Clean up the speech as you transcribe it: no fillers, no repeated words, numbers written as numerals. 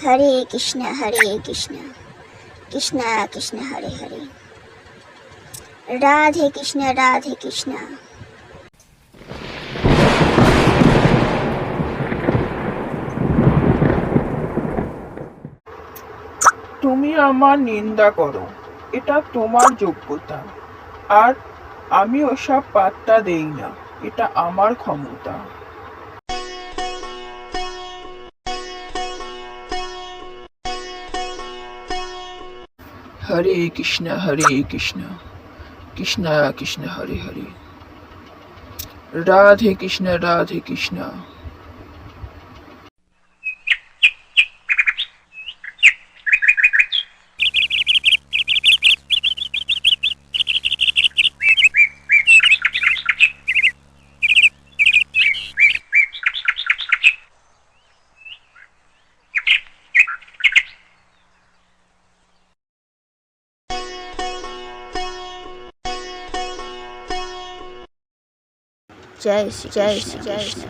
হরে কৃষ্ণ কৃষ্ণ কৃষ্ণ হরে হরে, রাধে কৃষ্ণ। তুমি আমার নিন্দা করো, এটা তোমার যোগ্যতা। আর আমি ওসব পাত্তা দেই না, এটা আমার ক্ষমতা। হরে কৃষ্ণ কৃষ্ণ কৃষ্ণ হরে হরে, রাধে কৃষ্ণ। জয় শ্রী কৃষ্ণ।